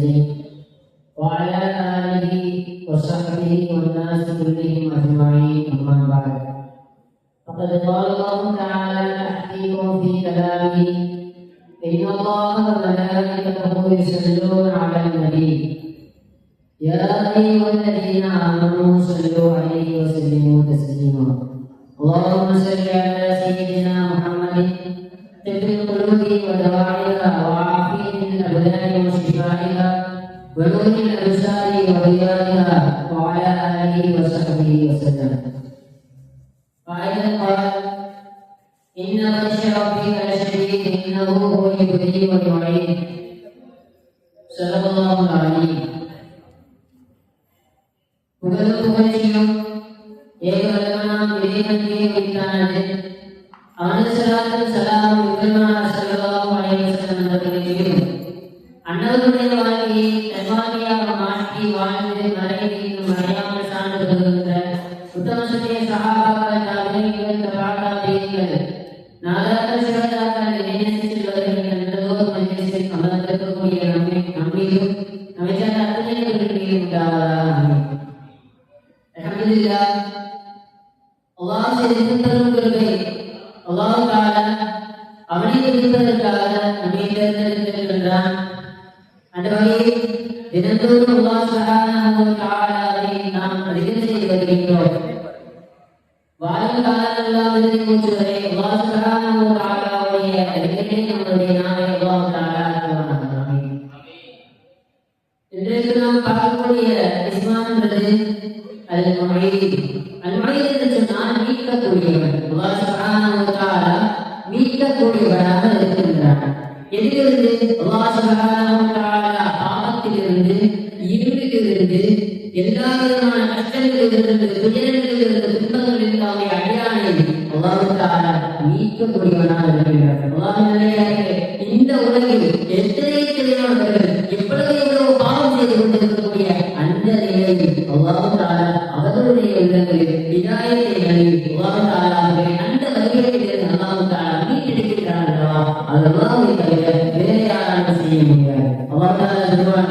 المرسلين وعلى آله وصحبه والناس كلهم أجمعين أما بعد فقد قال الله تعالى تحقيق في كلامه إن الله وملائكته يصلون على النبي يا أيها الذين آمنوا صلوا عليه وسلموا تسليما اللهم صل على سيدنا محمد طب القلوب ودواعيها وعافية الأبدان وشفائها ونور الأبصار وضيائها وعلى آله وصحبه وسلم. وأيضا قال إن بطش ربك لشديد إنه هو يبدئ ويعيد صدق الله العظيم. புகழும் புகழ்ச்சியும் ஏகவல்லவனாம் இறைவனுக்கே உரித்தானது. அவனது ஸலாத்தும் ஸலாமும் பெருமானார் ஸல்லல்லாஹு அலைஹி வஸல்லம் அவர்களின் அன்னவருடைய வாழ்க்கையை நல்வாழ்க்கையாக மாற்றி வாழ்ந்து மறைநீக்கும் மறையாமல் சார்ந்து வருகின்ற உத்தம சத்திய சஹாபாக்கள் தாபிஈன்கள் தபா தாபிஈன்கள் நாதாக்கள் சுஹதாக்கள் நேசத்தில் வருகின்ற நல்லதோர் மஜ்லிஸில் அமர்ந்திருக்கக்கூடிய நம்மீதும் நம்மை சார்ந்த அத்தனை மீதும் உண்டாவதாக. அல்ஹம்துலில்லாஹ். அல்லாஹ் செய்த பெருங்கருணை அல்லாஹ் தஆலா அவனை துதிப்பதற்காக நம்மை தேர்ந்தெடுத்திருக்கின்றான். அந்த வகையில் தினந்தோறும் அல்லாஹ் சுப்ஹானஹு வ தஆலாவை நாம் அதிகம் செய்து வருகின்றோம். வாழும் காலமெல்லாம் இறுதி மூச்சு வரை அல்லாஹ் சுப்ஹானஹு வ தஆலாவுடைய அடிக்கடி நம்முடைய நாவை அல்லாஹ் தஆலா ஆக்குவானாக. இன்றைக்கு நாம் பார்க்கக்கூடிய இஸ்மான் என்பது அல்-முஈத். அல்-முஈத் என்று சொன்னால் மீட்கக்கூடியவன். அல்லாஹ் சுப்ஹானஹு வ தஆலா மீட்கக்கூடியவனாக இருக்கின்றான். எதிலிருந்து? அல்லாஹ் சுப்ஹானஹு வ தஆலா பாவத்திலிருந்து, இருளிலிருந்து, எல்லா விதமான கஷ்டங்களிலிருந்து, துயரங்களிலிருந்து, துன்பங்களிலிருந்து அவனை அடியானை அல்லாஹ் தஆலா மீட்கக்கூடியவனாக இருக்கின்றான். அல்லாஹ் நல்லடியார்களே, இந்த உலகில் எத்தனையவர்கள் எவ்வளவு பாவம் செய்து கொண்டிருக்கக்கூடிய அந்த நிலையில் அல்லாஹ் தஆலா அவர்களுடைய உள்ளங்களில் ஹிதாயத்தை நல்கி அல்லாஹ் தஆலா அவர்களை அந்த வழிகளிலிருந்து அல்லாஹ் தஆலா மீட்டெடுக்கிறான் அல்லவா? அது அல்லாஹ்வை தவிர வேறு யாராலும் செய்ய முடியாது. அல்லாஹ் தஆலா சொல்வான்,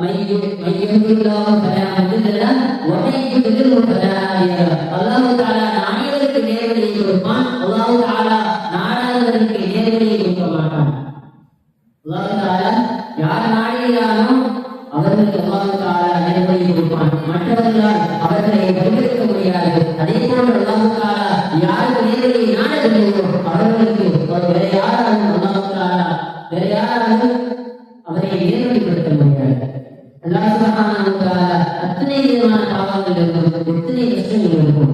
மையுல்லாஹு ஃபலா முதில்ல லஹு வ மையுதில்லு ஃபலா ஹாதிய லஹு. அல்லாஹ் தஆலா நாடியவருக்கு நேர்வழியை கொடுப்பான், அல்லாஹ் தஆலா நாடாதவருக்கு நேர்வழியை கொடுக்க மாட்டான். அல்லாஹ் தஆலா யார் நாடுகிறானோ அவர்களுக்கு அல்லாஹ் தஆலா நேர்வழியை கொடுப்பான், மற்றவர்களால் அவர்களை வழிகெடுக்க முடியாது. அதே போன்று அல்லாஹ் தஆலா யாருக்கு நேர்வழியை நாடவில்லையோ அவர்களுக்கு வேற யாராலும் அல்லாஹ் தஆலா வேற யாராலும் அவரை நேர்வழிப்படுத்த முடியாது. அல்லாஹ் சுப்ஹானஹு வ தஆலா அத்தனை விதமான பாவங்கள் இருக்கும், எத்தனை கஷ்டங்கள் இருக்கும்.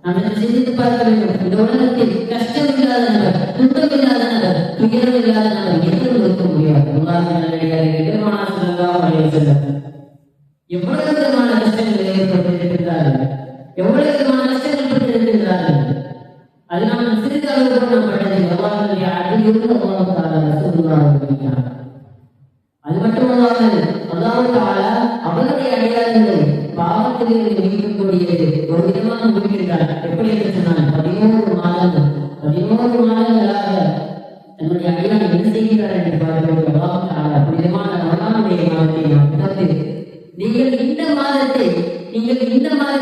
நாம் இதை சிந்தித்து பார்க்க வேண்டும். இந்த உலகத்தில் கஷ்டம் இல்லாத நபர், துன்பம் இல்லாத நபர், துயரம் இல்லாத நபர் என்றும் இருக்க முடியாது. அல்லாஹ்வின் நல்லடியார்களே, பெருமானார் ஸல்லல்லாஹு அலைஹி வஸல்லம் எவ்வளவு விதமான கஷ்டங்கள் ஏற்பட்டிருக்கிறார்கள், எவ்வளவு விதமான கஷ்டங்கள் பட்டிருக்கிறார்கள். அது நாம் சிறிது அளவு கூட நாம் பட்டதில்லை. அல்லாஹ்வுடைய அடியிலிருந்து அல்லாஹ் தஆலா ரசூலுல்லாஹ் இருக்கிறார். அது மட்டுமல்லாமல் அல்லாஹ் தஆலா அவருடைய அடியார்களை பாவத்திலிருந்து மீட்கக்கூடியது ஒரு விதமாக மீட்கின்றார். எப்படி என்று சொன்னால் 13 மாதங்களாக தன்னுடைய அடியார் என்ன செய்கிறார் என்று பார்க்கிறோம். அல்லாஹ் தஆலா புனிதமான ரமலானுடைய மாதத்தை நாம் பிறந்து நீங்கள் இந்த மாதத்தை பிரயோஜனமாக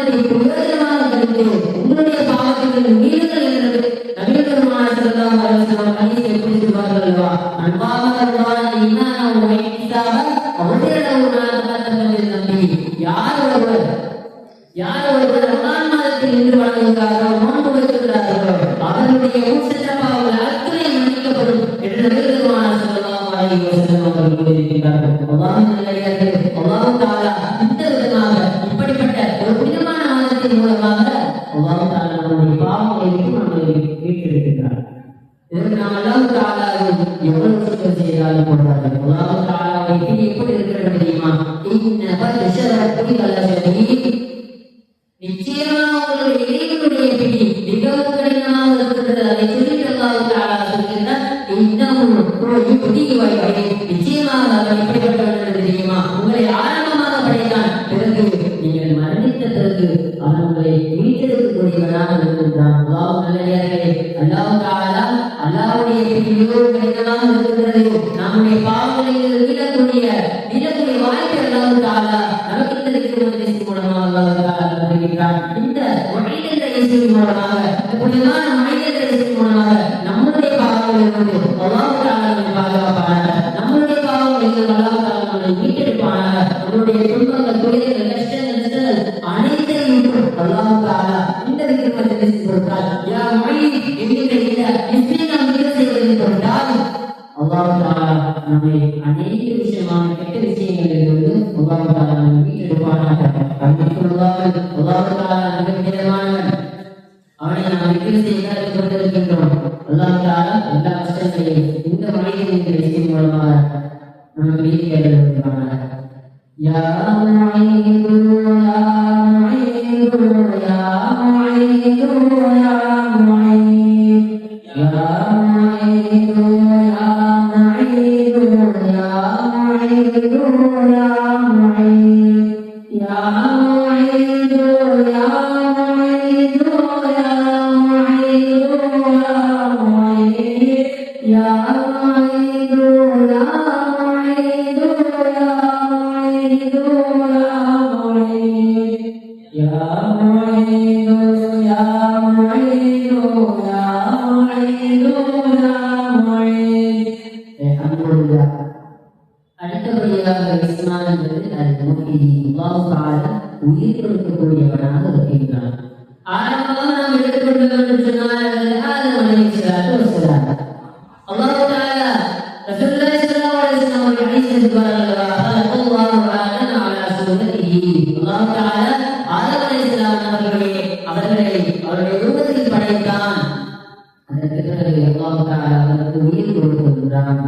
கருத்து உங்களுடைய பாவத்திலிருந்து மீளுங்கள் என்று நபிகள் பெருமானார் ஸல்லல்லாஹு அலைஹி வஸல்லம் ஹதீஸை எப்படி சொல்வார்கள் அல்லவா? அன்பாக ரமலான் ஈமானா வ இஹ்திசாபா அவர்களோடு நம்பி யார் ஒருவர் ரமலான் மாதத்தில் நின்று வணங்குகிறார்களோ, நோன்பு வைக்கிறார்களோ அவர்களுடைய முன்சென்ற பாவங்கள் அத்தனை மன்னிக்கப்படும் என்று நபிகள் பெருமானார் ஸல்லல்லாஹு அலைஹி வஸல்லம் அவர்கள் கூறியிருக்கிறார்கள். அல்லாஹ்வின் நல்லடியார்களே, அல்லாஹ் தஆலா இந்த விதமாக இப்படிப்பட்ட ஒரு புனிதமான மாதத்தின் மூலமாக அல்லாஹ் தஆலா நம்முடைய பாவங்களை நம்மை மீட்டெடுக்கிறார். இதற்கு நாம் அல்லாஹ் தஆலாவை எவ்வளவு சுத்தம் செய்தாலும் போன்றார்கள். அல்லாஹ் தஆலாவை எப்படி இருக்கிறது தெரியுமா? இன்ன பத்ஷ ரப்பிக லஷதீத். நிச்சயமாக உங்களுடைய இறைவனுடைய பிடி மிகவும் கடினமாக இருக்கிறது. அதை சொல்லிட்டு அல்லாஹ் தஆலா சொல்கிறார், இன்னஹு யுப்தி வ யுஈத். நிச்சயமாக அவர் எப்படிப்பட்டவர் தெரியுமா? உங்களை ஆரம்பமாக படைத்தான், பிறகு நீங்கள் மரணித்த பிறகு அவன் உங்களை மீட்டெடுக்கக்கூடியவனாக இருக்கின்றான். அல்லாஹ் நல்லடியார்களே, அல்லாஹ் தஆலா அல்லாஹ்வுடைய பிடி மிகவும் கடினமாக இருக்கிறது. நம்முடைய பாவங்களை மீளக்கூடிய தினக்கூடிய வாய்ப்பை அல்லாஹ் தஆலா நமக்கு இந்த திக்ர் மூலமாக அல்லாஹ் தஆலா தருகிறார். இந்த வஹீத் என்ற இஸ்மின் மூலமாக, இந்த புனிதமான வஹீத் என்ற இஸ்மின் மூலமாக நம்முடைய பாவங்களிலிருந்து அல்லாஹ் தஆலா நம்மை பாதுகாப்பானாக. நம்முடைய பாவங்களிலிருந்து அல்லாஹ் தஆலா நம்மை மீட்டெடுப்பானாக. நம்முடைய துன்பங்கள், துயரங்கள், கஷ்டங்கள், நஷ்டங்கள் அனைத்தையும் அல்லாஹ் தஆலா இந்த திக்ர் மஜ்லிஸில் கொடுத்தால், யா முஈத் என்கிற இந்த இஸ்மினை நாம் திக்ர் செய்வதை கொண்டால் அல்லாஹ் தஆலா நம்மை அனைத்து விஷயமான கெட்ட விஷயங்களிலிருந்து அல்லாஹ் தஆலா நம்மை மீட்டெடுப்பானாக. அல்லாஹ் தஆலா மிகப்பெரியவன். அவனை நாம் திக்ர் செய்ய கொண்டிருக்கின்றோம். அல்லாஹ் தஆலா எல்லா கஷ்டங்களையும் இந்த மனிதனின் மூலமாக நமக்கு நீக்கிடுவானாக. யா முஈத் யா முஈத் யா முஈத் யா முஈத் யா முஈத் யா முஈத் யா முஈத் யா முஈத் யா முஈத் யா முஈத் யா முஈத் யா முஈத் அடுத்தபடியாக இஸ்மான் என்பது அல்லாஹ் தஆலா உயிர் கொடுக்கக்கூடியவனாக இருக்கின்றான். ஆரம்பமாக நாம் எடுத்துக்கொண்டோம் என்று சொன்னால் ஆதம் அலைஹிஸ்ஸலாத்து வஸ்ஸலாம். அல்லாஹ் தஆலா ரசூலுல்லாஹி ஸல்லல்லாஹு அலைஹி வஸல்லம் அவர்கள் ஹதீஸில் சொல்வார்கள், அல்லாஹ் ஆதம் அலா சூரத்திஹி. அல்லாஹ் தஆலா ஆதம் அலைஹிஸ்ஸலாம் அவர்களை அவருடைய ரூபத்தில் படைத்தான். அதற்கு பிறகு அல்லாஹ் தஆலா அவருக்கு உயிர் கொடுக்கின்றான்.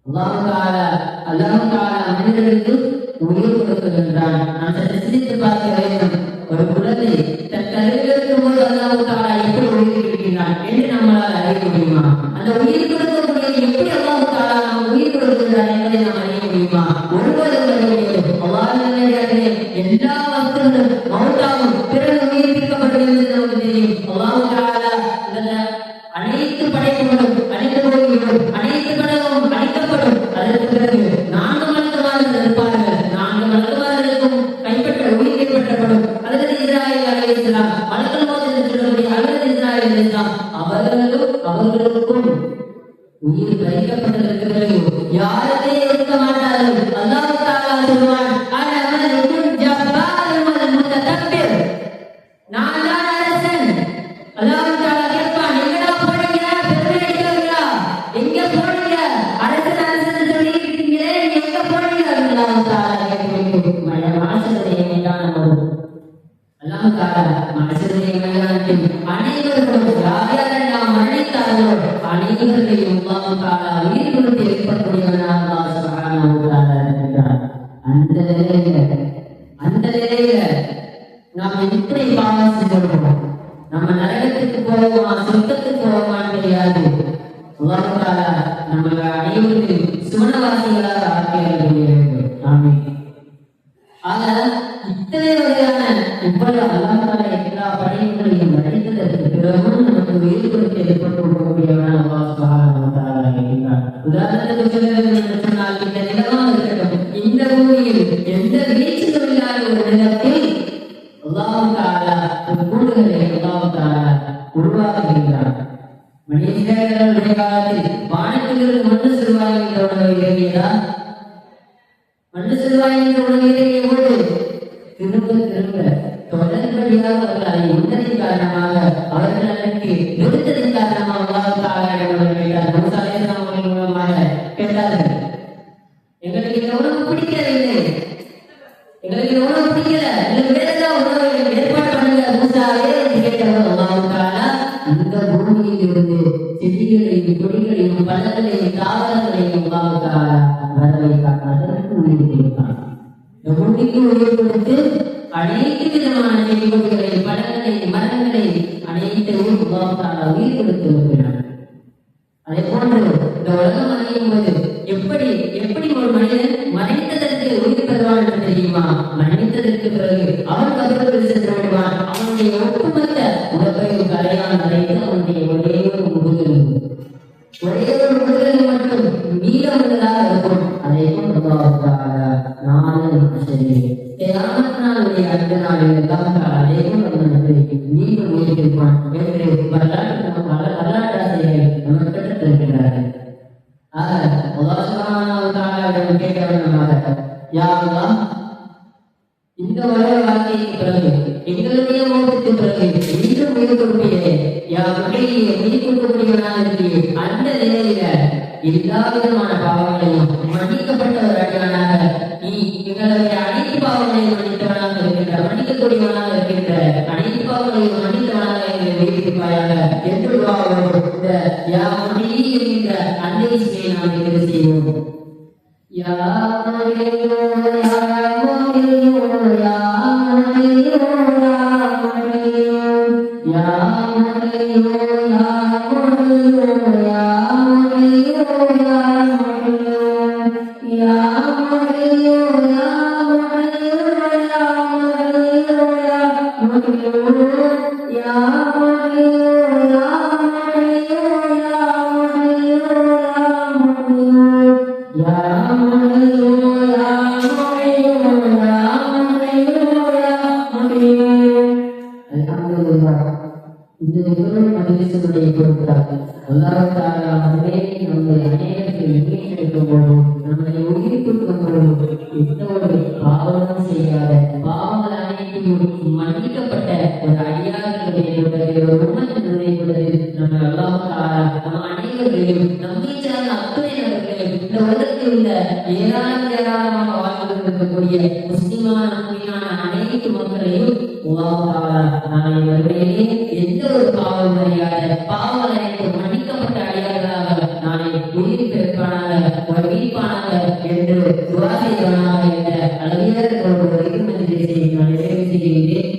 அல்லாஹ் தஆலா மனிதர்களுக்கு உயிர் கொடுக்கின்றான். நாம் சற்று சிந்தித்து பார்க்க வேண்டும். ஒரு குழந்தை தன் கருவில் இருக்கும்போது அல்லாஹ் தஆலா எப்படி உயிர் கொடுக்கின்றான் என்று நம்மளால் அறிய முடியுமா? அந்த உயிர் கொடுக்கக்கூடிய எப்படி அல்லாஹ் தஆலா நாம் உயிர் கொடுக்கின்றான் என்பதை நாம் அறிய முடியுமா? ஒருவரும் அறிய முடியாது. அல்லாஹ்வினுடைய எல்லா வஸ்துகளும் மௌத்தாகும், பிறகு உயிர்ப்பிக்கப்படுகிறது என்று நமக்கு தெரியும். அல்லாஹ் தஆலா இந்த அனைத்து படைப்புகளும் அழிந்து போய்விடும், அனைத்து படைப்பும் அழிக்கப்படும். அதற்கு பிறகு 4 மலக்குமார்கள் இருப்பார்கள். 4 மலக்குமார்களுக்கும் உயிர் கைப்பற்றப்படும். அதற்கு இஸ்ராயீல் அலைஹிஸ்ஸலாம், மலக்குல் மௌத் என்று சொல்லக்கூடிய ஹஜ்ரத் இஸ்ராயீல் அலைஹிஸ்ஸலாம் அவர்களுக்கும் உயிர் பறிக்கப்பட்டதற்கு பிறகு யாருமே இருக்க மாட்டார்கள். அல்லாஹ் தஆலா சொல்வான், அன மலிகுல் ஜப்பார் வல் முத்தகப்பிர். நான் தான் அரசன். அல்லாஹ் தஆலா கேட்பான், எங்கடா போறீங்க? பெருமையா எங்க போறீங்க? அரசன் அரசன் சொல்லி இருக்கீங்களே, எங்க போறீங்க? அல்லாஹ் தஆலா கேட்பான். மனசுடைய மைதானம். அல்லாஹ் தஆலா மனசுடைய மைதானத்தில் அனைவரும் யாரெல்லாம் மரணித்தார்களோ அனைவரையும் அல்லாஹ் தஆலா உயிர் கொடுத்து எழுப்பக்கூடியவனாக அல்லாஹ் சுப்ஹானஹு வ தஆலா இருக்கிறார். அந்த நிலையில நாம் எப்படி பாவம் செஞ்சோம்? நம்ம நரகத்துக்கு போவோமா சொர்க்கத்துக்கு போவோமான்னு தெரியாது. அல்லாஹ் தஆலா நம்ம அனைவரும் சுவனவாசிகளாக ஆக்கிய வேண்டும். ஆமீன். ஆக இத்தனை வகையான இவ்வளவு அல்லாஹ் தஆலா எல்லா படைப்புகளையும் படைத்ததற்கு பிறகும் நமக்கு உயிர் கொடுத்து ஏற்படுத்தக்கூடியவன் அல்லாஹ் சுப்ஹானஹு வ தஆலா இருக்கிறார். உதாரணத்துக்கு சொல்ல வேண்டும் என்று சொன்னால், இந்த நிலமாக இருக்கட்டும், இந்த பூமியில் எந்த வீழ்ச்சியும் இல்லாத ஒரு நிலத்தில் அல்லாஹ் தஆலா கூடுகளை அல்லாஹ் தஆலா உருவாக்குகின்றார். மனிதர்களுடைய காலத்தில் வானத்திலிருந்து மண்ணு செல்வாய் என்ற உணவு இறங்கியதா? மண்ணு செல்வாய் என்ற உணவு இறங்கிய போது திரும்ப தொடர்படியாக அவர்கள் அதை உண்டதின் காரணமாக அவர்கள் அதற்கு நிறுத்ததின் காரணமாக அல்லாஹ் தஆலா கேட்டார். மூஸா அலைஹிஸ்ஸலாம் அவர்கள் மூலமாக கேட்டார்கள், எங்களுக்கு இந்த உணவு பிடிக்கவில்லை, எங்களுக்கு உணவு பிடிக்கல, எங்களுக்கு வேற ஏதாவது உணவு ஏற்பாடு பண்ணுங்க மூஸாவே என்று கேட்டவர். அல்லாஹ் தஆலா இந்த பூமியில் இருந்து செடிகளையும் கொடிகளையும் பழங்களையும் தாவரங்களையும் அல்லாஹ் தஆலா வரவைத்தார். அதற்கு உயிர் கொடுத்தார். இந்த பூமிக்கு உயிர் கொடுத்து அனைத்து விதமான செடி கொடிகளை, பழங்களை, மரங்களை அனைத்தையும் அல்லாஹ் தஆலா உயிர் கொடுத்திருக்கிறார். அதே போன்று இந்த உலகம் அணையும் போது எப்படி ஒரு மனிதன் மறைத்ததற்கு உயிர் பெறுவான் என்று தெரியுமா? மறைத்ததற்கு பிறகு அவன் கபருக்கு சென்று விடுவான். அவனுடைய ஒட்டுமொத்த உலகையும் கரையான் மறைத்து அவனுடைய ஒரே ஒரு முதுகெலும்பு மட்டும் மீதமுள்ளதாக இருக்கும். அதே போன்று அல்லாஹ் தஆலா நாளை மஹ்ஷரிலே கியாமத் நாளுடைய அந்த நாளில் அல்லாஹ் தஆலா அனைவரும் நமக்கு மீண்டும் உயிர்ப்பிப்பான் என்று வரலாற்றாசிரியர்கள் நமக்கு கற்றுத் தருகிறார்கள். ஆக அல்லாஹ் சுப்ஹானஹு வ தஆலாவிடம் கேட்டவனமாக, யா அல்லாஹ், இந்த உலக வாழ்க்கைக்கு பிறகு எங்களுடைய மௌத்துக்கு பிறகு மீண்டும் உயிர் கொடுப்பீரே, யா முஹையே, உயிர் கொடுக்கக்கூடியவனாக இருக்கிறீர். அந்த நிலையில எல்லா விதமான பாவங்களையும் மன்னிக்கப்பட்ட ஒரு அடியானாக நீ எங்களுடைய அனைத்து பாவங்களையும் மன்னித்தவனாக இருக்கின்ற, மன்னிக்கக்கூடியவனாக இருக்கின்ற, அனைத்து பாவங்களையும் மன்னித்தவனாக எங்களை வைத்திருப்பாயாக என்று துஆவோடு இந்த யா முஹையே என்கின்ற அந்த இஸ்மை நாம் தெரிவு செய்வோம். யா முஹையே யா முஹையே யா முஹையே யா முஹையே யா முஹையே யா இந்த நிகழ்வு மனிதனுடைய பொறுப்பாக அல்லாஹ் தஆலா அவரே நம்மை அநேகத்தை உயிர்ப்பிக்கும் போது, நம்மை உயிர்ப்பிக்கும் போது எந்த ஒரு பாவமும் செய்யாத, பாவங்கள் அனைத்தையும் மன்னிக்கப்பட்ட ஒரு அடியார்களுடைய ஒரு உண்மையினுடைய பொழுது நம்ம அல்லாஹ் தஆலா நம்ம அனைவர்களையும் நம்மை சார்ந்த அத்தனை நபர்களையும் இந்த உலகத்தில் உள்ள ஏராளமாக வாழ்ந்து கொண்டிருக்கக்கூடிய முஸ்லிமான உண்மையான அனைத்து மக்களையும் அல்லாஹ் தஆலா நாளை மறுமையிலே எந்த ஒரு பாவம் அறியாத, பாவங்கள் அனைத்தும் மன்னிக்கப்பட்ட அடியார்களாக நாளை உயிர் பெருப்பானாக உயிர்ப்பானாக என்று துஆ செய்வானாக என்ற அழகிய ஒரு செய்தியை நான் நிறைவு செய்கிறேன்.